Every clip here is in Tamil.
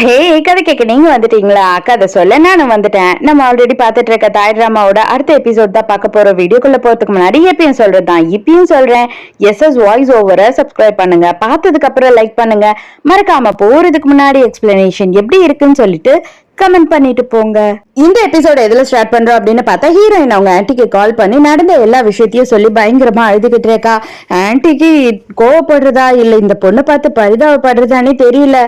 ஹே கதை கேட்க நீங்க வந்துட்டீங்களா? கதை சொல்ல நானும் வந்துட்டேன். நம்ம ஆல்ரெடி பாத்துட்டு இருக்க தாய் டிராமாவோட அடுத்த எபிசோட் தான் பார்க்க போறோம். வீடியோக்குள்ள போறதுக்கு முன்னாடி எப்பயும் சொல்றதுதான் இப்பயும் சொல்றேன். எஸ்எஸ் வாய்ஸ் ஓவரை சப்ஸ்கிரைப் பண்ணுங்க, பார்த்ததுக்கு அப்புறம் லைக் பண்ணுங்க, மறக்காம போறதுக்கு முன்னாடி எக்ஸ்பிளனேஷன் எப்படி இருக்குன்னு சொல்லிட்டு கமெண்ட் பண்ணிட்டு போங்க. இந்த எபிசோட எதுல ஸ்டார்ட் பண்றோம் அப்படின்னு பார்த்தா, ஹீரோயின் அவங்க ஆன்டிக்கு கால் பண்ணி நடந்த எல்லா விஷயத்தையும் சொல்லி பயங்கரமா அழுதுகிட்டு இருக்கா. ஆன்டிக்கு கோவப்படுறதா இல்ல இந்த பொண்ணை பார்த்து பரிதாபப்படுறதானே தெரியல.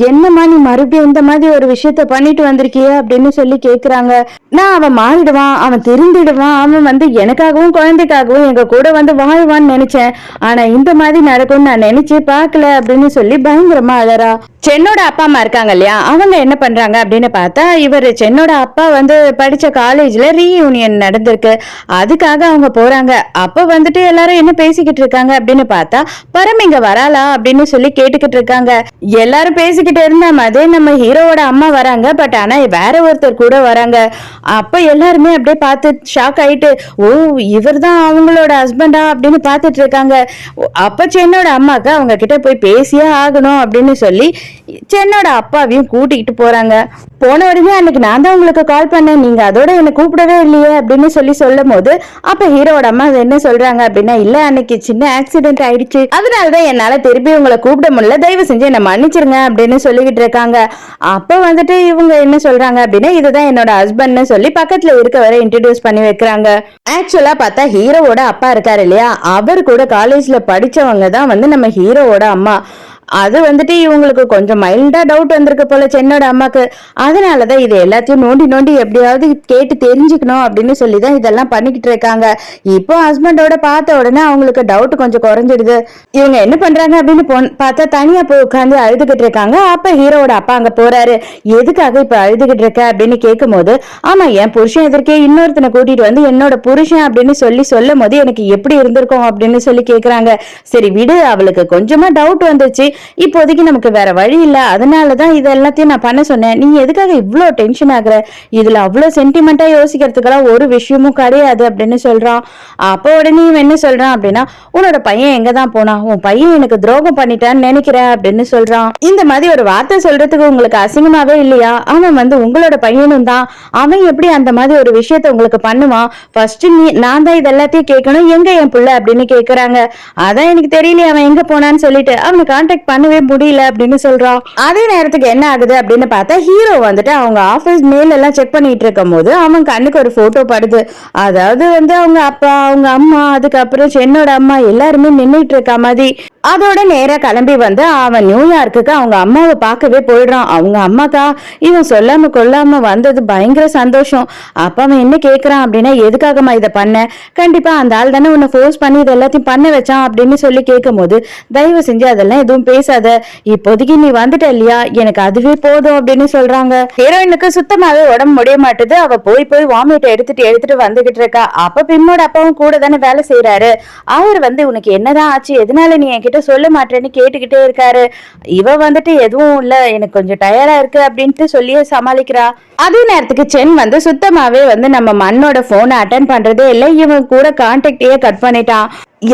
என்னமா நீ மறுபடியும் இந்த மாதிரி ஒரு விஷயத்த பண்ணிட்டு வந்திருக்கிய அப்படின்னு சொல்லி கேக்குறாங்க. நான் அவன் மாறிடுவான், அவன் திருந்திடுவான், அவன் வந்து எனக்காகவும் குழந்தைக்காகவும் எங்க கூட வந்து வாழ்வான்னு நினைச்சேன். ஆனா இந்த மாதிரி நடக்கும்னு நான் நினைச்சே பார்க்கல அப்படின்னு சொல்லி பயங்கரமா அழறா. சென்னோட அப்பா அம்மா இருக்காங்க இல்லையா, அவங்க என்ன பண்றாங்க அப்படின்னு பார்த்தா, இவர் சென்னோட அப்பா வந்து படிச்ச காலேஜ்ல ரீயூனியன் நடந்திருக்கு. அதுக்காக அவங்க போறாங்க. அப்ப வந்துட்டு எல்லாரும் என்ன பேசிக்கிட்டு இருக்காங்க அப்படின்னு பார்த்தா, பரம் இங்க வராளா அப்படின்னு சொல்லி கேட்டுக்கிட்டு இருக்காங்க. எல்லாரும் பேசிக்கிட்டு இருந்த மாதிரி நம்ம ஹீரோவோட அம்மா வராங்க. பட் ஆனா வேற ஒருத்தர் கூட வராங்க. அப்ப எல்லாருமே அப்படியே பார்த்து ஷாக் ஆயிட்டு, ஓ இவர் தான் அவங்களோட ஹஸ்பண்டா அப்படின்னு பார்த்துட்டு இருக்காங்க. அப்ப சென்னோட அம்மாக்கு அவங்க கிட்ட போய் பேசியே ஆகணும் அப்படின்னு சொல்லி சென்னோட அப்பாவையும் கூட்டிகிட்டு போறாங்க. போன உடனே அன்னைக்கு நான் தான் உங்களுக்கு கால் பண்ணேன், நீங்க அதோட என்ன கூப்பிடவே இல்லையே அப்படின்னு சொல்லி சொல்லும் போது, அப்ப ஹீரோட அம்மா என்ன சொல்றாங்க அப்படின்னா, இல்ல அன்னைக்கு சின்ன ஆக்சிடென்ட் ஆயிடுச்சு, அதனாலதான் என்னால திருப்பி உங்களை கூப்பிட முடியல, தயவு செஞ்சு என்ன மன்னிச்சிருங்க அப்படின்னு சொல்லிக்கிட்டு இருக்காங்க. அப்ப வந்துட்டு இவங்க என்ன சொல்றாங்க அப்படின்னா, இதுதான் என்னோட ஹஸ்பண்ட்னு சொல்லி பக்கத்துல இருக்க வரை இன்ட்ரடியூஸ் பண்ணி வைக்கிறாங்க. ஆக்சுவலா பார்த்தா ஹீரோவோட அப்பா இருக்காரு இல்லையா, அவர் கூட காலேஜ்ல படிச்சவங்க தான் வந்து நம்ம ஹீரோவோட அம்மா. அது வந்துட்டு இவங்களுக்கு கொஞ்சம் மைல்டா டவுட் வந்திருக்கு போல சென்னோட அம்மாக்கு. அதனாலதான் இது எல்லாத்தையும் நோண்டி நோண்டி எப்படியாவது கேட்டு தெரிஞ்சுக்கணும் அப்படின்னு சொல்லிதான் இதெல்லாம் பண்ணிக்கிட்டு இருக்காங்க. இப்போ ஹஸ்பண்டோட பார்த்த உடனே அவங்களுக்கு டவுட் கொஞ்சம் குறைஞ்சிடுது. இவங்க என்ன பண்றாங்க அப்படின்னு பார்த்தா தனியா போய் உட்காந்து அழுதுகிட்டு இருக்காங்க. அப்ப ஹீரோட அப்பா அங்க போறாரு. எதுக்காக இப்ப அழுதுகிட்டு இருக்க அப்படின்னு கேட்கும் போது, ஆமா என் புருஷன் எதற்கே இன்னொருத்தனை கூட்டிட்டு வந்து என்னோட புருஷன் அப்படின்னு சொல்லும் போது எனக்கு எப்படி இருந்திருக்கும் அப்படின்னு சொல்லி கேக்குறாங்க. சரி விடு, அவளுக்கு கொஞ்சமா டவுட் வந்துச்சு, இப்போதைக்கு நமக்கு வேற வழி இல்ல, அதனாலதான் இது எல்லாத்தையும் நான் பண்ண சொன்னேன், நீ எதுக்காக இவ்வளவு டென்ஷன் ஆகுற, இதுல அவ்வளவு சென்டிமெண்டா யோசிக்கிறதுக்கெல்லாம் ஒரு விஷயமும் கிடையாது அப்படின்னு சொல்றான். அப்போ உடனே என்ன சொல்றான் அப்படின்னா, உன்னோட பையன் எங்கதான் போனா, உன் பையன் எனக்கு துரோகம் பண்ணிட்டான்னு நினைக்கிறேன் அப்படின்னு சொல்றான். இந்த மாதிரி ஒரு வார்த்தை சொல்றதுக்கு உங்களுக்கு அசிங்கமாவே இல்லையா? அவன் வந்து உங்களோட பையனும் தான், அவன் எப்படி அந்த மாதிரி ஒரு விஷயத்த உங்களுக்கு பண்ணுவான்? ஃபர்ஸ்ட் நான் தான் இது எல்லாத்தையும் கேட்கணும், எங்க என் புள்ள அப்படின்னு கேக்குறாங்க. அதான் எனக்கு தெரியல அவன் எங்க போனான்னு சொல்லிட்டு அவனை கான்டாக்ட் பண்ணவே முடியல அப்படின்னு சொல்றான். அதே நேரத்துக்கு என்ன ஆகுது அப்படின்னு பார்த்தா, ஹீரோ வந்துட்டு அவங்க ஆபீஸ் மெயில் எல்லாம் செக் பண்ணிட்டு இருக்கும் போது அவன் கண்ணுக்கு ஒரு போட்டோ படுது. அதாவது வந்து அவங்க அப்பா, அவங்க அம்மா, அதுக்கப்புறம் சென்னோட அம்மா எல்லாருமே நின்றுட்டு இருக்க மாதிரி. அதோட நேரா கிளம்பி வந்து அவன் நியூயார்க்குக்கு அவங்க அம்மாவை பார்க்கவே போயிடுறான். அவங்க அம்மாக்கா இவன் சொல்லாம கொள்ளாம வந்தது பயங்கர சந்தோஷம். அப்ப அவன் என்ன கேட்கறான் அப்படின்னா, எதுக்காகமா இதை பண்ண, கண்டிப்பா அந்த ஆள் தானே உன்னை ஃபோர்ஸ் பண்ணி இது எல்லாத்தையும் பண்ண வச்சான் அப்படின்னு சொல்லி கேட்கும் போது, தயவு செஞ்சு அதெல்லாம் எதுவும் பேசாத, இப்போதைக்கு நீ வந்துட்ட இல்லையா, எனக்கு அதுவே போதும் அப்படின்னு சொல்றாங்க. ஹீரோயினுக்கு சுத்தமாவே உடம்பு முடிய மாட்டுது. அவ போய் போய் வாமிட் எடுத்துட்டு வந்துகிட்டு இருக்கா. அப்ப பிம்மோட அப்பாவும் கூட தானே வேலை செய்யறாரு. அவர் வந்து உனக்கு என்னதான் ஆச்சு, எதனால நீ என்கிட்ட சொல்ல மாட்டேன்னு கேட்டுக்கிட்டே இருக்காரு. இவ வந்துட்டு எதுவும் இல்ல, எனக்கு கொஞ்சம் டயர்டா இருக்கு அப்படின்ட்டு சொல்லியே சமாளிக்கிறா. அதே நேரத்துக்கு சென் வந்து சுத்தமாவே வந்து நம்ம மண்ணோட போனை அட்டன் பண்றதே இல்லை. இவன் கூட கான்டாக்டையே கட் பண்ணிட்டான்.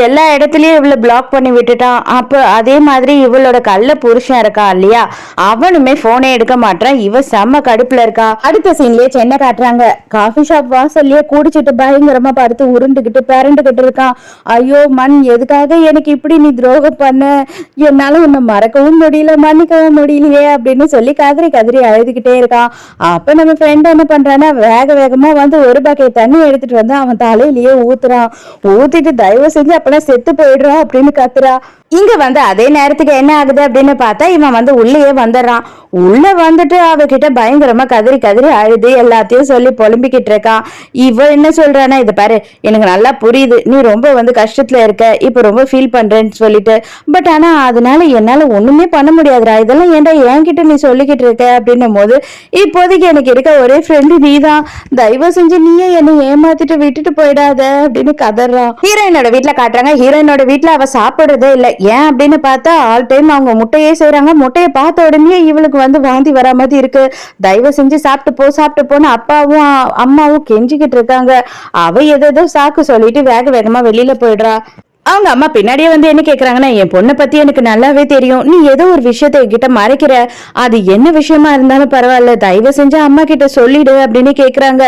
எல்லா இடத்துலயும் இவளை பிளாக் பண்ணி விட்டுட்டான். அப்ப அதே மாதிரி இவளோட கள்ள புருஷன் இருக்கா இல்லையா, அவனுமே போனே எடுக்க மாட்டான். இவ செம்ம கடுப்புல இருக்கா. அடுத்த சீன்லயே சென்னை காட்டுறாங்க. காஃபி ஷாப் வாசல்லயே குடிச்சிட்டு பயங்கரமா படுத்து உருண்டுகிட்டு பேரண்டுகிட்டு இருக்கான். ஐயோ மண், எதுக்காக எனக்கு இப்படி நீ துரோகம் பண்ண, என்னால உன்னை மறக்கவும் முடியல, மன்னிக்கவும் முடியலையே அப்படின்னு சொல்லி கதறி கதறி அழுதுகிட்டே இருக்கான். அப்ப நம்ம ஃப்ரெண்ட் என்ன பண்றான்னா, வேக வேகமா வந்து ஒரு பக்கெட் தண்ணி எடுத்துட்டு வந்து அவன் தலையிலேயே ஊத்துறான். ஊத்திட்டு தயவு செஞ்சு அப்பெல்லாம் செத்து போயிடுறா அப்படின்னு கத்துறா. இங்க வந்து அதே நேரத்துக்கு என்ன ஆகுது அப்படின்னு பார்த்தா, இவன் வந்து உள்ளேயே வந்துடுறான். உள்ள வந்துட்டு அவகிட்ட பயங்கரமா கதறி கதறி அழுது எல்லாத்தையும் சொல்லி புலம்பிக்கிட்டு இருக்கான். இவ என்ன சொல்றானா, இது பாரு எனக்கு நல்லா புரியுது, நீ ரொம்ப வந்து கஷ்டத்துல இருக்க, இப்ப ரொம்ப ஃபீல் பண்றேன்னு சொல்லிட்டு, பட் ஆனா அதனால என்னால ஒண்ணுமே பண்ண முடியாதுடா, இதெல்லாம் ஏன்டா என்கிட்ட நீ சொல்லிக்கிட்டு இருக்க அப்படின்னும் போது, இப்போதைக்கு எனக்கு இருக்க ஒரே ஃப்ரெண்டு நீதான், தயவு செஞ்சு நீயே என்னை ஏமாத்திட்டு விட்டுட்டு போயிடாத அப்படின்னு கதறான். ஹீரோயினோட வீட்டுல காட்டுறாங்க. ஹீரோயினோட வீட்டுல அவ சாப்பிடுறதே இல்லை. ஏன் அப்படின்னு பார்த்தா, ஆல் டைம் அவங்க முட்டையே செய்யறாங்க. முட்டையை பார்த்த உடனே இவளுக்கு வந்து வாந்தி வரா மாதிரி இருக்கு. தயவு செஞ்சு சாப்பிட்டு போன்னு அப்பாவும் அம்மாவும் கெஞ்சிக்கிட்டு இருக்காங்க. அவ ஏதோ சாக்கு சொல்லிட்டு வேக வேகமா வெளியில போயிடுறா. அவங்க அம்மா பின்னாடியே வந்து என்ன கேக்குறாங்கன்னா, என் பொண்ணை பத்தி எனக்கு நல்லாவே தெரியும், நீ ஏதோ ஒரு விஷயத்த என்கிட்ட மறைக்கிற, அது என்ன விஷயமா இருந்தாலும் பரவாயில்ல, தயவு செஞ்சு அம்மா கிட்ட சொல்லிடு அப்படின்னு கேக்குறாங்க.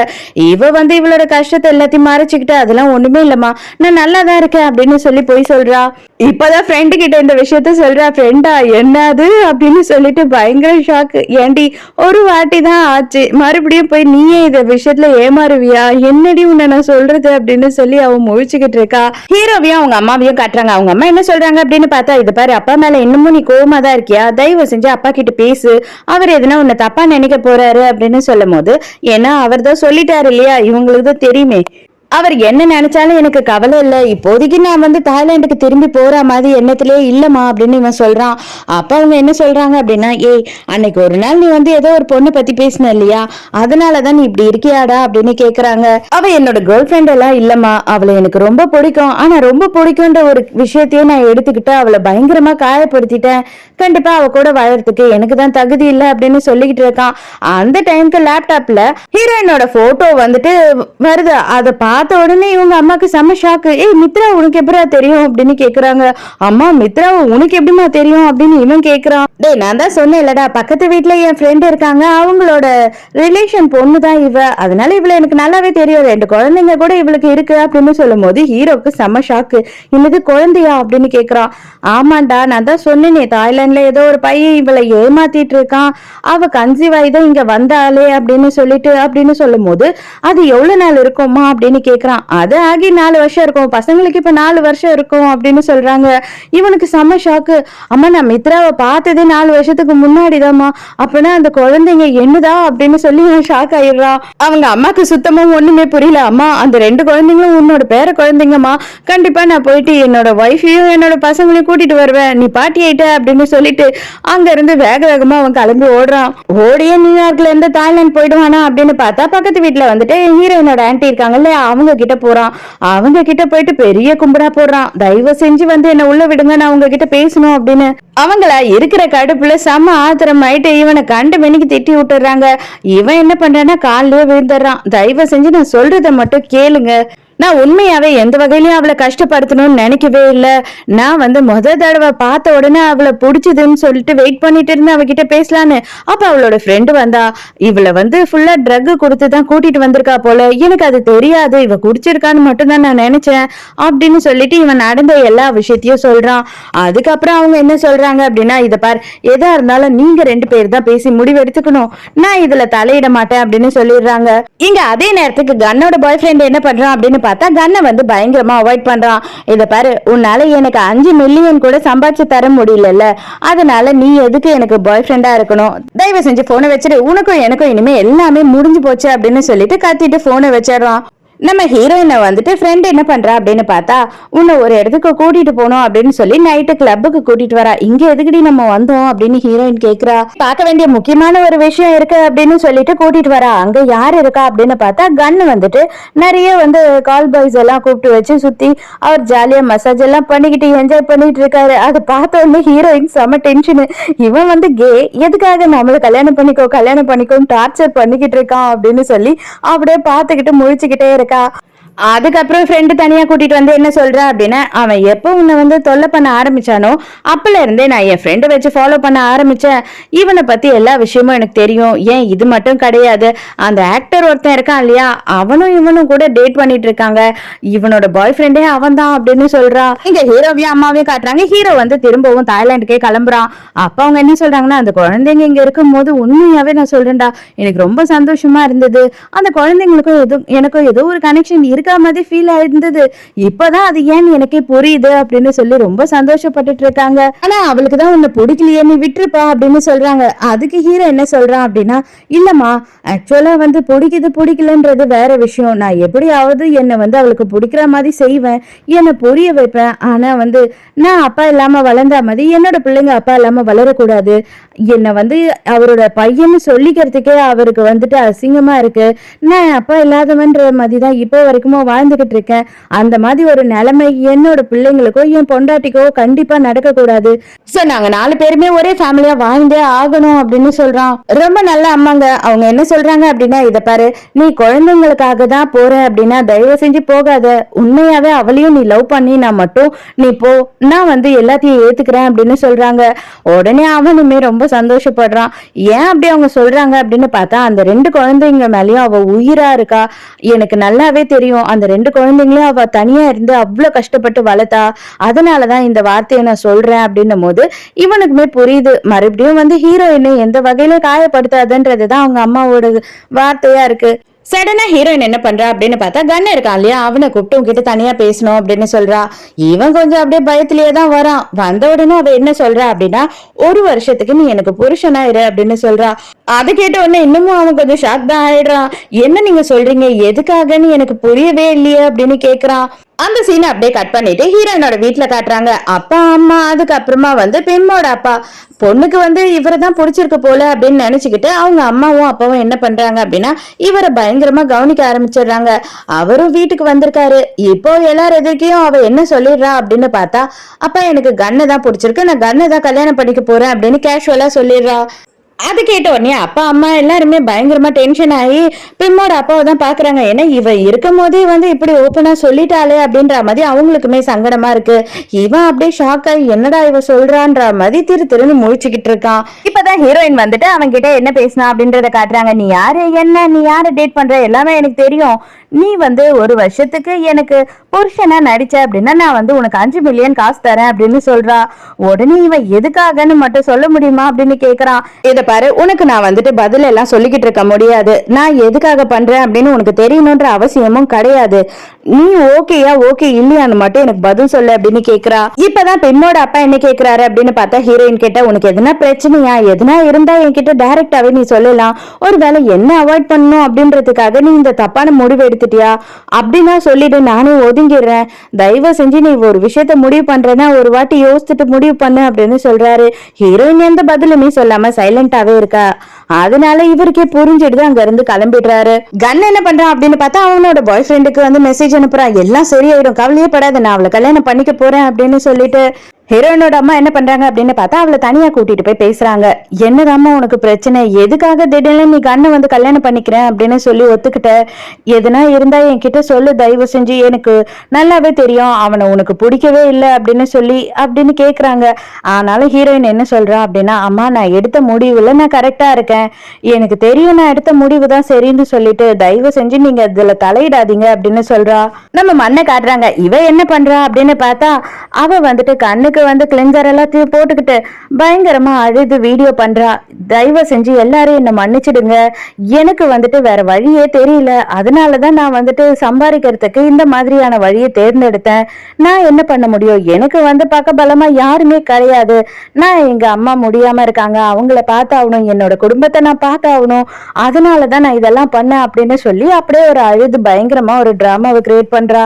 இவ வந்து இவளோட கஷ்டத்தை எல்லாத்தையும் மறைச்சுக்கிட்டு, அதெல்லாம் ஒண்ணுமே இல்லம்மா, நான் நல்லா தான் இருக்கேன் அப்படின்னு சொல்லி போய் சொல்றா. இப்பதான் ஃப்ரெண்டு கிட்ட இந்த விஷயத்த சொல்றா. ஃப்ரெண்டா என்னது அப்படின்னு சொல்லிட்டு பயங்கர ஷாக்கு. ஏண்டி ஒரு வாட்டி தான் ஆச்சு, மறுபடியும் போய் நீயே இந்த விஷயத்துல ஏமாறுவியா, என்னடி உன்னை நான் சொல்றது அப்படின்னு சொல்லி அவ முழிச்சுக்கிட்டு இருக்கா. ஹீரோவையும் அவங்க அம்மாவையும் காட்டுறாங்க. அவங்க அம்மா என்ன சொல்றாங்க அப்படின்னு பார்த்தா, இது பாரு, அப்பா மேல இன்னமும் நீ கோவமா தான் இருக்கியா, தயவு செஞ்சு அப்பா கிட்ட பேசு, அவர் எதுனா உன்னை தப்பா நினைக்க போறாரு அப்படின்னு சொல்லும் போது, ஏன்னா அவர் தான் சொல்லிட்டாரு இல்லையா, இவங்களுக்கு தான் தெரியுமே, அவர் என்ன நினைச்சாலும் எனக்கு கவலை இல்லை, இப்போதைக்கு நான் வந்து தாய்லாந்துக்கு திரும்பி போற மாதிரி எண்ணத்திலே இல்லம்மா அப்படின்னு இவன் சொல்றான். அப்ப அவங்க என்ன சொல்றாங்க அப்படின்னா, ஏய் அன்னைக்கு ஒரு நாள் நீ வந்து ஏதோ ஒரு பொண்ணை பத்தி பேசின இல்லையா, அதனாலதான் நீ இப்படி இருக்கியாடா அப்படின்னு கேக்குறாங்க. அவ என்னோட கேர்ள் ஃப்ரெண்ட் எல்லாம் இல்லம்மா, அவளை எனக்கு ரொம்ப பிடிக்கும், ஆனா ரொம்ப பிடிக்கும்ன்ற ஒரு விஷயத்தையும் நான் எடுத்துக்கிட்டு அவளை பயங்கரமா காயப்படுத்திட்டேன், கண்டிப்பா அவ கூட வாழறதுக்கு எனக்கு தான் தகுதி இல்லை அப்படின்னு சொல்லிக்கிட்டு இருக்கான். அந்த டைமுக்கு லேப்டாப்ல ஹீரோயினோட போட்டோ வந்துட்டு வருது. அதை பார்த்த உடனே இவங்க அம்மாக்கு செம்ம ஷாக்கு. ஏய் மித்ரா உனக்கு எப்படா தெரியும் அப்படின்னு கேக்குறாங்க. அம்மா மித்ரா உனக்கு எப்படிமா தெரியும் அப்படின்னு இவன் கேக்குறான். டேய் நான் தான் சொன்னேன் இல்லடா, பக்கத்து வீட்டுல என் ஃப்ரெண்ட் இருக்காங்க, அவங்களோட ரிலேஷன் பொண்ணு தான் இவ, அதனால இவளை எனக்கு நல்லாவே தெரியும், 2 குழந்தைங்க கூட இவளுக்கு இருக்கு அப்படின்னு சொல்லும் போது ஹீரோக்கு செம்ம ஷாக்கு. இன்னது குழந்தையா அப்படின்னு கேக்குறான். ஆமாண்டா, நான் தான் சொன்னேனே, தாய்லாந்துல ஏதோ ஒரு பையன் இவளை ஏமாத்திட்டு இருக்கான், அவ கன்சீவ் ஆயிதான் இங்க வந்தாலே அப்படின்னு சொல்லும் போது, அது எவ்வளவு நாள் இருக்குமா அப்படின்னு கேக்குறான். அது ஆகி 4 வருஷம் இருக்கும், பசங்களுக்கு இப்ப 4 வருஷம் இருக்கும் அப்படின்னு சொல்றாங்க. இவனுக்கு செம்ம ஷாக்கு. அம்மா நான் மித்ராவை பார்த்ததே 4 வருஷத்துக்கு முன்னாடிதாம்மா, அப்படின்னா அந்த குழந்தைங்க என்னதா அப்படின்னு சொல்லி ஷாக் ஆயிடுறான். அவங்க அம்மாக்கு சுத்தமா ஒண்ணுமே புரியல. அம்மா அந்த 2 குழந்தைங்களும் உன்னோட பேர குழந்தைங்கம்மா, கண்டிப்பா நான் போயிட்டு என்னோட ஒய்ஃபையும் என்னோட பசங்களையும் கூட்டிட்டு வருவேன், நீ பாட்டி ஆயிட்ட அப்படின்னு சொல்லிட்டு அங்க இருந்து வேக வேகமா அவன் கிளம்பி ஓடுறான். ஓடியே நியூயார்க்ல இருந்து தாய்லாந்து போயிடுவானா அப்படின்னு பார்த்தா பக்கத்து வீட்டுல வந்துட்டு ஹீரோயினோட ஆன்டி இருக்காங்கல்ல, அவங்க கிட்ட போறான். அவங்க கிட்ட போயிட்டு பெரிய கும்பிடா போடுறான். தயவு செஞ்சு வந்து என்ன உள்ள விடுங்க, நான் உங்க கிட்ட பேசணும் அப்படின்னு. அவங்கள இருக்கிற கடுப்புல செம்ம ஆத்திரம் ஆயிட்டு இவனை கண்டு மெனிக்கு திட்டி விட்டுறாங்க. இவன் என்ன பண்றான்னா காலிலே விழுந்துடுறான். தயவு செஞ்சு நான் சொல்றதை மட்டும் கேளுங்க, நான் உண்மையாவே எந்த வகையிலயும் அவளை கஷ்டப்படுத்தணும்னு நினைக்கவே இல்லை. நான் வந்து தடவை பார்த்த உடனே அவளை பிடிச்சதுன்னு சொல்லிட்டு வெயிட் பண்ணிட்டு இருந்தேன் அவகிட்ட பேசலான்னு. அப்ப அவளோட ஃப்ரெண்டு வந்தா, இவளை வந்து ஃபுல்லா ட்ரக் கொடுத்துதான் கூட்டிட்டு வந்திருக்கா போல, எனக்கு அது தெரியாது, இவ குடிச்சிருக்கான்னு மட்டும்தான் நான் நினைச்சேன் அப்படின்னு சொல்லிட்டு இவன் நடந்த எல்லா விஷயத்தையும் சொல்றான். அதுக்கப்புறம் அவங்க என்ன சொல்றாங்க அப்படின்னா, இதை பார், எதா இருந்தாலும் நீங்க 2 பேர் தான் பேசி முடிவு எடுத்துக்கணும், நான் இதுல தலையிட மாட்டேன் அப்படின்னு சொல்லிடுறாங்க. இங்க அதே நேரத்துக்கு கன்னோட பாய் ஃப்ரெண்ட் என்ன பண்றான் அப்படின்னு பார்த்தா கன்னை வந்து பயங்கரமா அவாய்ட் பண்றான். இத பாரு, உன்னால எனக்கு 5 மில்லியன் கூட சம்பாதிச்சு தர முடியல, அதனால நீ எதுக்கு எனக்கு பாய் ஃப்ரெண்டா இருக்கணும், தயவு செஞ்சு போனை வச்சிரு, உனக்கும் எனக்கும் இனிமே எல்லாமே முடிஞ்சு போச்சு அப்படின்னு சொல்லிட்டு கத்திட்டு போனை வச்சிடறான். நம்ம ஹீரோயினை வந்துட்டு ஃப்ரெண்ட் என்ன பண்றா அப்படின்னு பார்த்தா, உன்னை ஒரு இடத்துக்கு கூட்டிட்டு போனோம் அப்படின்னு சொல்லி நைட்டு கிளப்புக்கு கூட்டிட்டு வரா. இங்க எதுக்குடி நம்ம வந்தோம் அப்படின்னு ஹீரோயின் கேக்குறா. பார்க்க வேண்டிய முக்கியமான ஒரு விஷயம் இருக்கு அப்படின்னு சொல்லிட்டு கூட்டிட்டு வரா. அங்க யார் இருக்கா அப்படின்னு பார்த்தா கன்னு வந்துட்டு நிறைய வந்து கால் பாய்ஸ் எல்லாம் கூப்பிட்டு வச்சு சுத்தி அவர் ஜாலியா மசாஜ் எல்லாம் பண்ணிக்கிட்டு என்ஜாய் பண்ணிட்டு இருக்காரு. அது பார்த்த உடனே ஹீரோயின் செம டென்ஷனு. இவன் வந்து கே, எதுக்காக நம்மள கல்யாணம் பண்ணிக்கோன்னு டார்ச்சர் பண்ணிக்கிட்டு இருக்கான் அப்படின்னு சொல்லி அப்படியே பார்த்துக்கிட்டு முழிச்சுக்கிட்டே இருக்கா. அதுக்கப்புறம் ஃப்ரெண்டு தனியா கூட்டிட்டு வந்து என்ன சொல்றா அப்படின்னா, அவன் எப்போ உன்னை வந்து தொல்லை பண்ண ஆரம்பிச்சானோ அப்பல இருந்தே நான் என் ஃப்ரெண்டை வச்சு ஃபாலோ பண்ண ஆரம்பிச்சேன், இவனை பத்தி எல்லா விஷயமும் எனக்கு தெரியும், ஏன் இது மட்டும் கிடையாது, அந்த ஆக்டர் ஒருத்தன் இருக்கான் இல்லையா, அவனும் இவனும் கூட டேட் பண்ணிட்டு இருக்காங்க, இவனோட பாய் ஃப்ரெண்டே அவன் தான் அப்படின்னு சொல்றா. இங்க ஹீரோவையும் அம்மாவையும் காட்டுறாங்க. ஹீரோ வந்து திரும்பவும் தாய்லாந்துக்கே கிளம்புறான். அப்ப அவங்க என்ன சொல்றாங்கன்னா, அந்த குழந்தைங்க இங்க இருக்கும் போது உண்மையாவே நான் சொல்றேன்டா, எனக்கு ரொம்ப சந்தோஷமா இருந்தது, அந்த குழந்தைங்களுக்கும் எனக்கும் ஏதோ ஒரு கனெக்ஷன் இருக்க மாதிரி ஃபீல் ஆயிருந்தது, இப்பதான் அது ஏன்னு எனக்கே புரியுது அப்படின்னு சொல்லி ரொம்ப சந்தோஷப்பட்டுட்டு இருக்காங்க. ஆனா அவளுக்கு தான் உன்னை பிடிக்கலையே, நீ விட்டுருப்பா அப்படின்னு சொல்றாங்க. அதுக்கு ஹீரோ என்ன சொல்றான் அப்படின்னா, இல்லம்மா ஆக்சுவலா வந்து பிடிக்கலன்றது வேற விஷயம், நான் எப்படியாவது என்னை வந்து அவளுக்கு பிடிக்கிற மாதிரி செய்வேன், என்னை புரிய வைப்பேன், ஆனா வந்து நான் அப்பா இல்லாம வளர்ந்தா மாதிரி என்னோட பிள்ளைங்க அப்பா இல்லாம வளரக்கூடாது, என்னை வந்து அவரோட பையன்னு சொல்லிக்கிறதுக்கே அவருக்கு வந்துட்டு அசிங்கமா இருக்கு, நான் அப்பா இல்லாதவன்ற மாதிரி தான் இப்போ வரைக்கும் குடும்பமா வாழ்ந்துகிட்டு இருக்கேன். அந்த மாதிரி ஒரு நிலைமை என்னோட பிள்ளைங்களுக்கோ என் பொண்டாட்டிக்கோ கண்டிப்பா நடக்க கூடாது. சோ நாங்க 4 பேருமே ஒரே ஃபேமிலியா வாழ்ந்தே ஆகணும் அப்படின்னு சொல்றான். ரொம்ப நல்ல அம்மாங்க. அவங்க என்ன சொல்றாங்க அப்படின்னா, இத பாரு, நீ குழந்தைங்களுக்காக தான் போற அப்படின்னா தயவு செஞ்சு போகாத. உண்மையாவே அவளையும் நீ லவ் பண்ணினா மட்டும் நீ போ. நான் எல்லாத்தையும் ஏத்துக்கிறேன் அப்படின்னு சொல்றாங்க. உடனே அவனுமே ரொம்ப சந்தோஷப்படுறான். ஏன் அப்படி அவங்க சொல்றாங்க அப்படின்னு பார்த்தா, அந்த 2 குழந்தைங்க மேலயும் அவ உயிரா இருக்கா. எனக்கு நல்லாவே தெரியும். அந்த 2 குழந்தைங்களையும் அவ தனியா இருந்து அவ்வளவு கஷ்டப்பட்டு வளர்த்தா. அதனாலதான் இந்த வார்த்தையை நான் சொல்றேன் அப்படின்னும் போது இவனுக்குமே புரியுது. மறுபடியும் ஹீரோயினை எந்த வகையில காயப்படுத்தாதுன்றதுதான் அவங்க அம்மாவோட வார்த்தையா இருக்கு. சடனா ஹீரோயின் என்ன பண்றா அப்படின்னு பார்த்தா, கண்ண இருக்கான் இல்லையா, அவனை கூப்பிட்டு உங்ககிட்ட தனியா பேசணும் அப்படின்னு சொல்றா. இவன் கொஞ்சம் அப்படியே பயத்திலேயே தான் வரான். வந்த உடனே அவ என்ன சொல்றா அப்படின்னா, 1 வருஷத்துக்கு நீ எனக்கு புருஷனாயிரு அப்படின்னு சொல்றா. அதை கேட்ட உடனே இன்னமும் அவன் கொஞ்சம் ஷாக் தான் ஆயிடுறான். என்ன நீங்க சொல்றீங்க, எதுக்காகன்னு எனக்கு புரியவே இல்லையே அப்படின்னு கேக்குறான். அந்த சீனை அப்படியே கட் பண்ணிட்டு ஹீரோயினோட வீட்டுல காட்டுறாங்க. அப்பா அம்மா, அதுக்கப்புறமா பெண்ணோட அப்பா. பொண்ணுக்கு இவரை தான் பிடிச்சிருக்கு போல அப்படின்னு நினைச்சுக்கிட்டு அவங்க அம்மாவும் அப்பாவும் என்ன பண்றாங்க அப்படின்னா, இவரை பயங்கரமா கவனிக்க ஆரம்பிச்சிடுறாங்க. அவரும் வீட்டுக்கு வந்திருக்காரு. இப்போ எல்லாரும் எதிர்க்கையும் அவ என்ன சொல்லிடுறா அப்படின்னு பார்த்தா, அப்பா எனக்கு கண்ணை தான் பிடிச்சிருக்கு, நான் கண்ணை தான் கல்யாணம் பண்ணிக்க போறேன் அப்படின்னு கேஷுவலா சொல்லிடுறா. அது கேட்ட உடனே அப்பா அம்மா எல்லாருமே பயங்கரமா டென்ஷன் ஆகி பிம்மோட அப்பாவை தான் பாக்குறாங்க. ஏன்னா இவ இருக்கும் போதே இப்படி ஓப்பனா சொல்லிட்டாளே அப்படின்ற மாதிரி அவங்களுக்குமே சங்கடமா இருக்கு. இவன் அப்படியே ஷாக் ஆகி என்னடா இவ சொல்றான்ற மாதிரி திருன்னு முழிச்சுக்கிட்டு இருக்கான். இப்பதான் ஹீரோயின் அவன் கிட்ட என்ன பேசினா அப்படின்றத காட்டுறாங்க. நீ யாரு, என்ன, நீ யாரை டேட் பண்ற எல்லாமே எனக்கு தெரியும். நீ 1 வருஷத்துக்கு எனக்கு புருஷனா நடிச்ச அப்படின்னா நான் உனக்கு 5 மில்லியன் காசு தரேன் அப்படின்னு சொல்றா. உடனே இவன் எதுக்காகன்னு மட்டும் சொல்ல முடியுமா அப்படின்னு கேக்குறான். இத பாரு, உனக்கு நான் பதில் எல்லாம் சொல்லிக்கிட்டு இருக்க முடியாது. நான் எதுக்காக பண்றேன் அப்படின்னு உனக்கு தெரியணும்ன்ற அவசியமும் கிடையாது. நீ ஓகேயா ஓகே இல்லையான்னு மட்டும் எனக்கு பதில் சொல்லு அப்படின்னு கேக்குறா. இப்பதான் பெண்ணோட அப்பா என்ன கேக்குறாரு அப்படின்னு பார்த்தா, ஹீரோயின் கிட்ட உனக்கு எதுனா பிரச்சனையா, எதுனா இருந்தா என்கிட்ட டைரக்டாவே நீ சொல்லலாம். ஒருவேளை என்ன அவாய்ட் பண்ணணும் அப்படின்றதுக்காக நீ இந்த தப்பான முடிவு எடுத்துட்டியா அப்படின்னா சொல்லிட்டு நானே ஒதுங்கிடுறேன். தயவு செஞ்சு நீ ஒரு விஷயத்த முடிவு பண்றேன்னா ஒரு வாட்டி யோசிச்சுட்டு முடிவு பண்ணு அப்படின்னு சொல்றாரு. ஹீரோயின் எந்த பதிலுமே சொல்லாம சைலண்டாவே இருக்கா. அதனால இவருக்கே புரிஞ்சிடுது. அங்க இருந்து கிளம்பிடுறாரு. கன் என்ன பண்றான் அப்படின்னு பார்த்தா, அவனோட பாய் ஃப்ரெண்டுக்கு மெசேஜ் அனுப்புறான். எல்லாம் சரியாயிடும், கவலையே படாத, நான் அவளை கல்யாணம் பண்ணிக்க போறேன் அப்படின்னு சொல்லிட்டு. ஹீரோயினோட அம்மா என்ன பண்றாங்க அப்படின்னு பார்த்தா, அவளை தனியா கூட்டிட்டு போய் பேசுறாங்க. என்னதாம்மா உனக்கு பிரச்சனை, எதுக்காக திடீர்னு நீ கண்ணை கல்யாணம் பண்ணிக்கிறேன் அப்படின்னு சொல்லி ஒத்துக்கிட்ட, எதுனா இருந்தா என்கிட்ட சொல்லு தயவு செஞ்சு, எனக்கு நல்லாவே தெரியும் அவனை உனக்கு பிடிக்கவே இல்லை அப்படின்னு கேக்குறாங்க. ஆனாலும் ஹீரோயின் என்ன சொல்றா அப்படின்னா, அம்மா நான் எடுத்த முடிவுல நான் கரெக்டா இருக்கேன், எனக்கு தெரியும் நான் எடுத்த முடிவு தான் சரின்னு சொல்லிட்டு தயவு செஞ்சு நீங்க இதுல தலையிடாதீங்க அப்படின்னு சொல்றா. நம்ம மண்ணை காட்டுறாங்க. இவ என்ன பண்றா அப்படின்னு பார்த்தா, அவ கண்ணுக்கு கிளென்சர் எல்லாத்தையும் போட்டுக்கிட்டு பயங்கரமா அழுது வீடியோ பண்றா. தயவு செஞ்சு எல்லாரும் என்ன மன்னிச்சிடுங்க, எனக்கு வேற வழியே தெரியல, அதனாலதான் நான் சம்பாதிக்கிறதுக்கு இந்த மாதிரியான வழியை தேர்ந்தெடுத்தேன். நான் என்ன பண்ண முடியும், எனக்கு பக்க பலமா யாருமே கிடையாது. நான் எங்க அம்மா முடியாம இருக்காங்க, அவங்கள பார்த்தாகணும், என்னோட குடும்பத்தை நான் பார்த்தாகணும், அதனாலதான் நான் இதெல்லாம் பண்ணேன் அப்படின்னு சொல்லி அப்படியே ஒரு அழுது பயங்கரமா ஒரு டிராமாவை கிரியேட் பண்றா.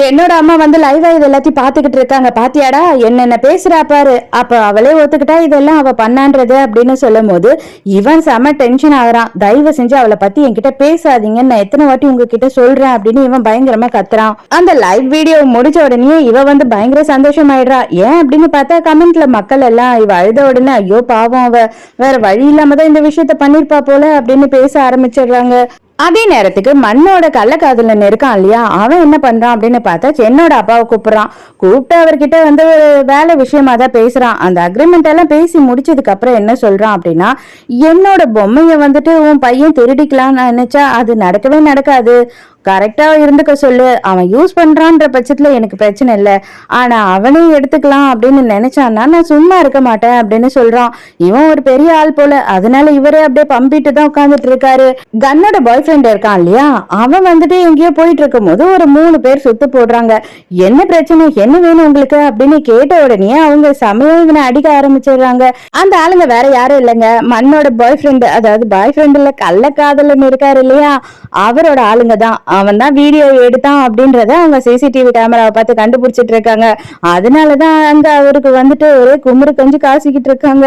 என்னோட அம்மா லைவா இது எல்லாத்தையும் பாத்துக்கிட்டு இருக்காங்க, பாத்தியாடா என்னென்ன பேசுறா பாரு. அப்ப அவளே ஒத்துக்கிட்டா இதெல்லாம் அவ பண்ணான்றது அப்படின்னு சொல்லும் போது இவன் செம டென்ஷன் ஆகுறான். தயவு செஞ்சு அவளை பத்தி என்கிட்ட பேசாதீங்க, நான் எத்தனை வாட்டி உங்ககிட்ட சொல்றேன் அப்படின்னு இவன் பயங்கரமா கத்துறான். அந்த லைவ் வீடியோ முடிச்ச உடனே இவ பயங்கர சந்தோஷம் ஆயிடுறா. ஏன் அப்படின்னு பார்த்தா, கமெண்ட்ல மக்கள் எல்லாம் இவ அழுத உடனே ஐயோ பாவம், அவ வேற வழி இல்லாம தான் இந்த விஷயத்த பண்ணிருப்பா போல அப்படின்னு பேச ஆரம்பிச்சிடுறாங்க. அதே நேரத்துக்கு மண்ணோட கள்ளக்காதலன் இருக்கான் இல்லையா, அவன் என்ன பண்றான் அப்படின்னு பார்த்தா, என்னோட அப்பாவை கூப்பிடுறான். கூப்பிட்டு அவர்கிட்ட ஒரு வேலை விஷயமா தான் பேசுறான். அந்த அக்ரிமெண்ட் எல்லாம் பேசி முடிச்சதுக்கு அப்புறம் என்ன சொல்றான் அப்படின்னா, என்னோட பொம்மைய உன் பையன் திருடிக்கலாம்னு நினைச்சா அது நடக்கவே நடக்காது, கரெக்டா இருந்துக்க சொல்லு, அவன் யூஸ் பண்றான்ற பட்சத்துல எனக்கு பிரச்சனை இல்லை, ஆனா அவனே எடுத்துக்கலாம் அப்படின்னு நினைச்சான்னா நான் சும்மா இருக்க மாட்டேன் அப்படின்னு சொல்றான். இவன் ஒரு பெரிய ஆள் போல, அதனால இவரே அப்படியே பம்பிட்டு தான் உட்கார்ந்துட்டு இருக்காரு. கன்னோட பாய் ஃப்ரெண்ட் இருக்கான் இல்லையா, அவன் எங்கேயோ போயிட்டு இருக்கும் போது ஒரு 3 பேர் சுத்து போடுறாங்க. என்ன பிரச்சனை, என்ன வேணும் உங்களுக்கு அப்படின்னு கேட்ட உடனே அவங்க சமயம் இவனை அடிக்க ஆரம்பிச்சிடுறாங்க. அந்த ஆளுங்க வேற யாரும் இல்லைங்க, மண்ணோட பாய் ஃப்ரெண்டு, அதாவது பாய் ஃப்ரெண்ட் இல்ல கள்ளக்காதலன் இருக்காரு இல்லையா, அவரோட ஆளுங்க தான். அவன் தான் வீடியோ எடுத்தான் அப்படின்றத அவங்க சிசிடிவி கேமராவை பார்த்து கண்டுபிடிச்சிட்டு இருக்காங்க. அதனாலதான் அங்க அவருக்கு வந்துட்டு ஒரே குமுறு கஞ்சி காசிக்கிட்டு இருக்காங்க.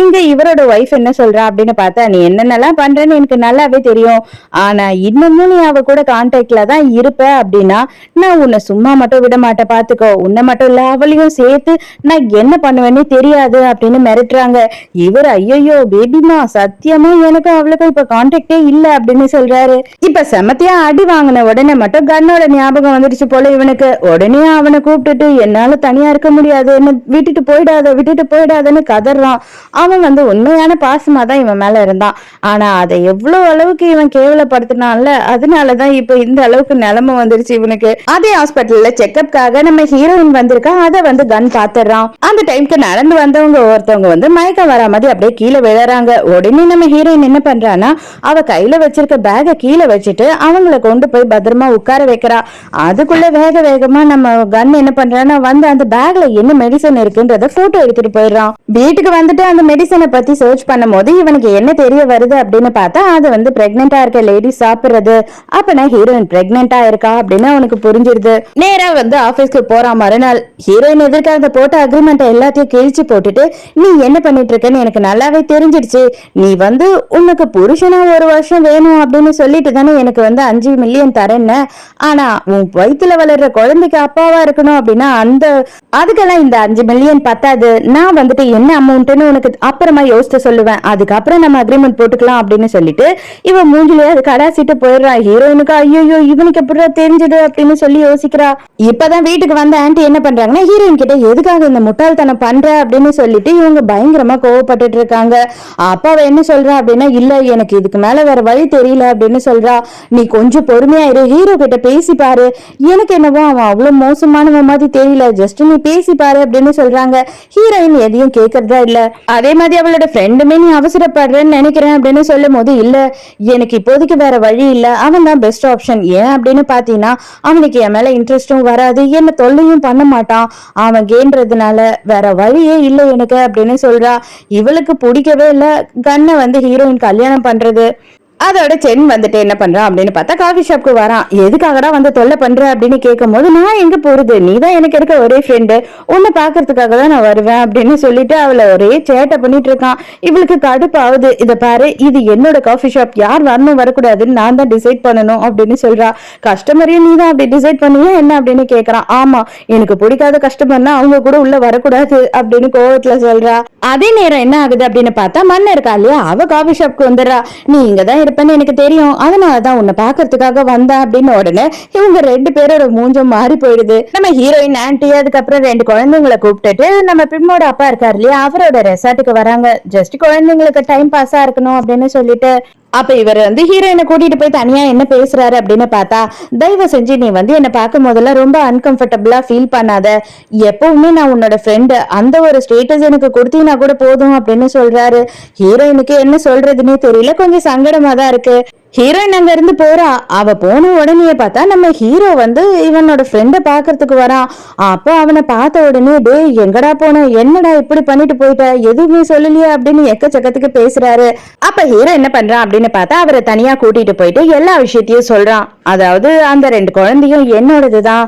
இங்க இவரோட ஒய்ஃப் என்ன சொல்றா அப்படின்னு பார்த்தா, நீ என்னென்னலாம் பண்றேன்னு எனக்கு நல்லாவே தெரியும், ஆனா இன்னமும் நீ அவ கூட கான்டாக்ட்ல தான் இருப்ப அப்படின்னா நான் உன்னை சும்மா மட்டும் விட மாட்டேன், பாத்துக்கோ. உன்னை மட்டும் இல்ல அவளையும் சேர்த்து நான் என்ன பண்ணுவேன்னு தெரியாது அப்படின்னு மிரட்டுறாங்க. இவர் ஐயோ பேபிமா, சத்தியமா எனக்கு அவளுக்கு இப்ப கான்டாக்டே இல்ல அப்படின்னு சொல்றாரு. இப்ப செமத்தியா அடி வாங்கின உடனே மட்டும் கண்ணோட ஞாபகம் வந்துடுச்சு போல இவனுக்கு. உடனே அவனை கூப்பிட்டுட்டு என்னால தனியா இருக்க முடியாது, என்ன விட்டுட்டு போயிடாதன்னு கதறான். அவன் வந்து உண்மையான பாசமா தான் இவன் மேல இருந்தான். ஆனா அதை எவ்வளவு அளவுக்கு இவன் கேவலப்படுத்தினான்ல, அதனாலதான் இப்ப இந்த அளவுக்கு நிலைமை வந்துருச்சு இவனுக்கு. அதே ஹாஸ்பிட்டல்ல செக்அப்காக நம்ம ஹீரோயின் வந்திருக்கா, அதை வந்து கன் பாத்துறான். அந்த டைம்க்கு நடந்து வந்தவங்க ஒருத்தவங்க வந்து மயக்கம் வர மாதிரி அப்படியே கீழே விழறாங்க. உடனே நம்ம ஹீரோயின் என்ன பண்றான்னா, அவ கையில வச்சிருக்க பேக கீழே வச்சுட்டு அவங்கள கொண்டு போய் பத்திரமா உட்கார வைக்கிறா. அதுக்குள்ள வேகமா நம்ம கன் என்ன பண்றான்னா வந்து அந்த பேக்ல என்ன மெடிசன் இருக்குன்றத போட்டோ எடுத்துட்டு போயிடுறான். வீட்டுக்கு வந்துட்டு அந்த மெடிசனை பத்தி சர்ச் பண்ணும் போது இவனுக்கு என்ன தெரிய வருது அப்படின்னு பார்த்தா, அது வந்து பிரெக்னெண்டா இருக்க லேடி சாப்பிடுறது. அப்பனா ஹீரோயின் பிரெக்னெண்டா இருக்கா அப்படின்னு அவனுக்கு புரிஞ்சிருது. நேரா வந்து ஆபீஸ்க்கு போறான். மறுநாள் ஹீரோயின் எதிர்க்க போட்ட அக்ரிமெண்ட் எல்லாத்தையும் கிழிச்சு போட்டுட்டு, நீ என்ன பண்ணிட்டு இருக்கன்னு எனக்கு நல்லாவே தெரிஞ்சிடுச்சு, நீ வந்து உனக்கு புருஷனா ஒரு வருஷம் வேணும் அப்படின்னு சொல்லிட்டு தானே எனக்கு வந்து 5 மில்லியன் தரேன்னு, ஆனா உன் வயிற்றுல வளர்ற குழந்தைக்கு அப்பாவா இருக்கணும் அப்படின்னா அதுக்கெல்லாம் இந்த 5 மில்லியன் பத்தாது, நான் வந்துட்டு என்ன அமௌண்ட்னு உனக்கு அப்புறமா யோசிச்சு சொல்லுவேன், அதுக்கப்புறம் நம்ம அக்ரிமெண்ட் போட்டுக்கலாம் அப்படின்னு சொல்லிட்டு இவன் மூஞ்சிலே அது கடாசிட்டு போயிடுறான். ஹீரோயினுக்கு ஐயோ இவனுக்கு எப்படி தெரிஞ்சது அப்படின்னு சொல்லி யோசிக்கிறா. இப்பதான் வீட்டுக்கு வந்த ஆன்டி என்ன பண்றாங்கன்னா, ஹீரோயின் கிட்ட எதுக்காக இந்த முட்டாள்தனம் பண்ற அப்படின்னு சொல்லிட்டு இவங்க பயங்கரமா கோவப்பட்டுட்டு இருக்காங்க. அப்பாவை என்ன சொல்றா அப்படின்னா, இல்ல எனக்கு இதுக்கு மேல வேற வழி தெரியல அப்படின்னு சொல்றா. நீ கொஞ்சம் பொறுமையா இரு, ஹீரோ கிட்ட பேசி பாரு, எனக்கு என்னவோ அவன் அவ்வளவு மோசமானவன் மாதிரி தெரியல, ஜஸ்ட் நீ பேசி பாரு அப்படின்னு சொல்றாங்க. ஹீரோயின் எதையும் கேட்கறதா இல்ல. அதே மாதிரி அவளோட ஃப்ரெண்டுமே நீ அவசரப்படுறேன்னு நினைக்கிறேன் அப்படின்னு சொல்லும் போது, இல்ல எனக்கு இப்போதைக்கு வேற வழி இல்ல, அவன் தான் பெஸ்ட் ஆப்ஷன். ஏன் அப்படின்னு பாத்தீங்கன்னா, அவனுக்கு என் மேல இன்ட்ரெஸ்டும் வராது, என்ன தொல்லையும் பண்ண மாட்டான், அவன் கேன்றதுனால வேற வழியே இல்லை எனக்கு அப்படின்னு சொல்றா. இவளுக்கு பிடிக்கவே இல்ல கண்ணை வந்து ஹீரோயின் கல்யாணம் பண்றது. அதோட சென் வந்துட்டு என்ன பண்றான் அப்படின்னு பார்த்தா, காஃபி ஷாப்க்கு வரான். எதுக்காகடா வந்து தொல்லை பண்ற அப்படின்னு கேட்கும் போது, நான் எங்க போறது, நீதான் எனக்கு இருக்க ஒரே ஃப்ரெண்டு, உன்னை பாக்குறதுக்காக தான் நான் வருவேன் அப்படின்னு சொல்லிட்டு அவளை ஒரே சேட்டை பண்ணிட்டு இருக்கான். இவளுக்கு கடுப்பாகுது. இதை பாரு, இது என்னோட காஃபி ஷாப், யார் வரணும் வரக்கூடாதுன்னு நான் தான் டிசைட் பண்ணணும் அப்படின்னு சொல்றா. கஸ்டமரையும் நீ தான் அப்படி டிசைட் பண்ணுவியா என்ன அப்படின்னு கேட்கறான். ஆமா, எனக்கு பிடிக்காத கஸ்டமர்னா அவங்க கூட உள்ள வரக்கூடாது அப்படின்னு கோவத்துல சொல்றா. அதே நேரம் என்ன ஆகுது அப்படின்னு பார்த்தா, மண்ண இருக்கா இல்லையா, அவ காஃபி ஷாப்க்கு வந்துடுறா. நீ இங்கதான் இருப்பேன்னு எனக்கு தெரியும், அதனாலதான் உன்னை பாக்குறதுக்காக வந்தேன் அப்படின்னு. உடனே இவங்க 2 பேரோட மூஞ்சம் மாறி போயிடுது. நம்ம ஹீரோயின் ஆன்டி அதுக்கப்புறம் 2 குழந்தைங்களை கூப்பிட்டுட்டு நம்ம பிம்மோட அப்பா இருக்காரு இல்லையா, அவரோட ரெசார்ட்டுக்கு வராங்க. ஜஸ்ட் குழந்தைங்களுக்கு டைம் பாஸா இருக்கணும் அப்படின்னு சொல்லிட்டு. அப்ப இவர் வந்து ஹீரோயினை கூட்டிட்டு போய் தனியா என்ன பேசுறாரு அப்படின்னு பார்த்தா, தயவு செஞ்சு நீ வந்து என்ன பார்க்கும் போதெல்லாம் ரொம்ப அன்கம்ஃபர்டபுளா ஃபீல் பண்ணாத, எப்பவுமே நான் உன்னோட ஃப்ரெண்டு, அந்த ஒரு ஸ்டேட்டஸ் எனக்கு கொடுத்தீங்கன்னா கூட போதும் அப்படின்னு சொல்றாரு. ஹீரோயினுக்கு என்ன சொல்றதுன்னே தெரியல, கொஞ்சம் சங்கடமா தான் இருக்கு. ஹீரோயின் அங்க இருந்து போறா. அவ போன உடனே பார்த்தா நம்ம ஹீரோ வந்து இவனோட ஃப்ரெண்ட பாக்குறதுக்கு வரான். அப்ப அவனை பார்த்த உடனே, டே எங்கடா போன, என்னடா இப்படி பண்ணிட்டு போயிட்ட, எதுவுமே சொல்லலையா அப்படின்னு எக்கச்சக்கத்துக்கு பேசுறாரு. அப்ப ஹீரோ என்ன பண்றான் அப்படின்னு பார்த்தா, அவரை தனியா கூட்டிட்டு போயிட்டு எல்லா விஷயத்தையும் சொல்றான். அதாவது அந்த 2 குழந்தையும் என்னோடதுதான்,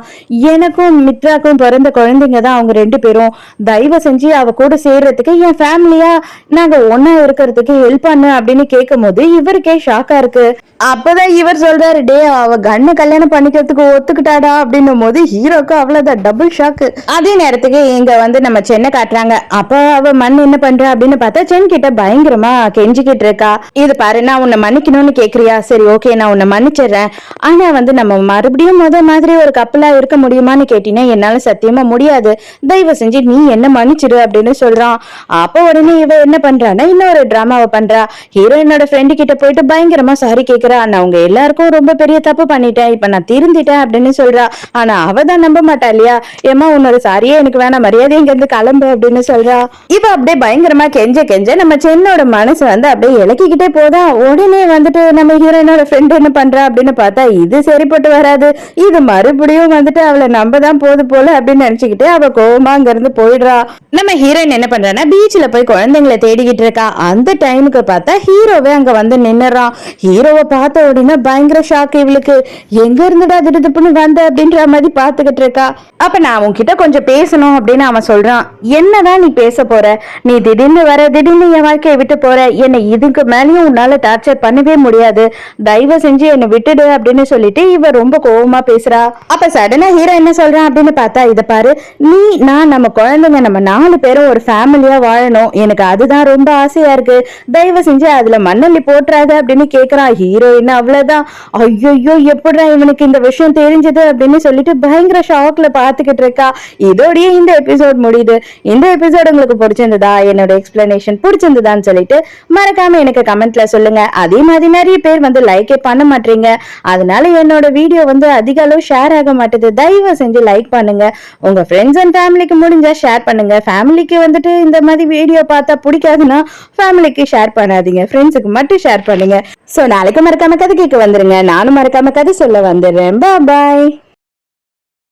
எனக்கும் மித்ராக்கும் பிறந்த குழந்தைங்க தான் அவங்க 2 பேரும், தயவு செஞ்சு அவ கூட சேர்றதுக்கு என் ஃபேமிலியா நாங்க ஒன்னா இருக்கிறதுக்கு ஹெல்ப் பண்ணு அப்படின்னு கேட்கும் போது இவருக்கே ஷாக்கா இருக்கு. அப்பதான் இவர் சொல்றாரு, டே அவ கண்ணை கல்யாணம் பண்ணிக்கிறதுக்கு ஒத்துக்கிட்டாடா அப்படின்னும் போது ஹீரோக்கு அவ்வளவுதான் டபுள் ஷாக்கு. அதே நேரத்துக்கு இங்க வந்து நம்ம சென்னை காட்டுறாங்க. அப்ப அவ மண் என்ன பண்ற அப்படின்னு பார்த்தா, சென் கிட்ட பயங்கரமா கெஞ்சிக்கிட்டு இருக்கா. இது பாரு, நான் உன்னை மன்னிக்கணும்னு கேக்குறியா, சரி ஓகே நான் உன்னை மன்னிச்சிடுறேன், ஆனா வந்து நம்ம மறுபடியும் மாதிரி ஒரு கப்பலா இருக்க முடியுமான்னு கேட்டீங்கன்னா என்னால சத்தியமா முடியாது, தயவு செஞ்சு நீ என்ன மன்னிச்சிடு அப்படின்னு சொல்றான். அப்ப உடனே இவ என்ன பண்றான்னா இன்னொரு டிராமாவை பண்றா. ஹீரோயினோட ஃப்ரெண்டு கிட்ட போயிட்டு பயங்கரமா சாரி கேக்குறா. நான் உங்க எல்லாருக்கும் ரொம்ப பெரிய தப்பு பண்ணிட்டேன், இப்ப நான் திருந்திட்டேன் அப்படின்னு சொல்றா. ஆனா அவதான் நம்ப மாட்டா இல்லையா, ஏமா உன்னோட சாரியே எனக்கு வேணாம், மரியாதை இங்க இருந்து கிளம்பு அப்படின்னு சொல்றா. இவ அப்படியே பயங்கரமா கெஞ்ச நம்ம சென்னோட மனசு வந்து அப்படியே இலக்கிக்கிட்டே போதா. உடனே வந்துட்டு நம்ம ஹீரோயினோட ஃப்ரெண்ட் என்ன பண்றா அப்படின்னு பார்த்தா, இது சரிப்பட்டு வராது, இது மறுபடியும் வந்துட்டு அவளை நம்ப தான் போது போல அப்படின்னு நினைச்சுக்கிட்டு அவ கோவமா அங்க இருந்து போயிடுறா. நம்ம ஹீரோயின் என்ன பண்றான்னா பீச்ல போய் குழந்தைங்களை தேடிக்கிட்டு இருக்கா. அந்த டைமுக்கு பார்த்தா ஹீரோவே அங்க வந்து நின்னுறான். ஹீரோவை பார்த்த உடனே பயங்கர ஷாக் இவளுக்கு. எங்க இருந்துடா திடுதுப்புன்னு வந்த அப்படின்ற மாதிரி பாத்துக்கிட்டு இருக்கா. அப்ப நான் உன்கிட்ட கொஞ்சம் பேசணும் அப்படின்னு அவன் சொல்றான். என்னதான் நீ பேச போற? நீ திடீர்னு வர, திடீர்னு என் வாழ்க்கையை விட்டு போற, என்னை இதுக்கு மேலேயும் உன்னால டார்ச்சர் பண்ணவே முடியாது, தயவு செஞ்சு என்னை விட்டுடு அப்படின்னு சொல்லிட்டு இவ ரொம்ப கோவமா பேசுறா. அப்ப சடனா ஹீரோ என்ன சொல்றான் அப்படின்னு பார்த்தா, இத பாரு, நீ நான் நம்ம குழந்தைங்க நம்ம 4 பேரும் ஒரு ஃபேமிலியா வாழணும், எனக்கு அதுதான் ரொம்ப ஆசையா இருக்கு, தயவு செஞ்சு அதுல மண்ணள்ளி போட்டுறாது அப்படின்னு கேக்குறான். ஹீரோயின் அவ்வளவுதான், ஐயோ எப்படிடா இவனுக்கு இந்த விஷயம் தெரிஞ்சது அப்படின்னு சொல்லிட்டு பயங்கர ஷாக்ல பாத்துக்கிட்டு இருக்கா. இதோடய இந்த எபிசோட் முடியுது. இந்த எபிசோட் உங்களுக்கு பிடிச்சிருந்ததா, என்னோட எக்ஸ்பிளனேஷன் பிடிச்சிருந்ததான்னு சொல்லிட்டு மறக்காம எனக்கு கமெண்ட்ல சொல்லுங்க. அதே மாதிரி நிறைய பேர் வந்து லைக்கே பண்ண மாட்டீங்க, அதனால என்னோட வீடியோ வந்து அதிக அளவு ஷேர் ஆக மாட்டேது. தயவு செஞ்சு லைக் பண்ணுங்க, உங்க ஃப்ரெண்ட்ஸ் அண்ட் ஃபேமிலிக்கு முடிஞ்சா ஷேர் பண்ணுங்க. ஃபேமிலிக்கு வந்துட்டு இந்த மாதிரி வீடியோ பார்த்தா பிடிக்காதுன்னா ஃபேமிலிக்கு ஷேர் பண்ணாதீங்க, ஃப்ரெண்ட்ஸுக்கு மட்டும் ஷேர் பண்ணுங்க. சோ நாளைக்கு மறக்காம கதை கேட்க வந்துருங்க, நானும் மறக்காம கதை சொல்ல வந்துடுறேன். பாய்.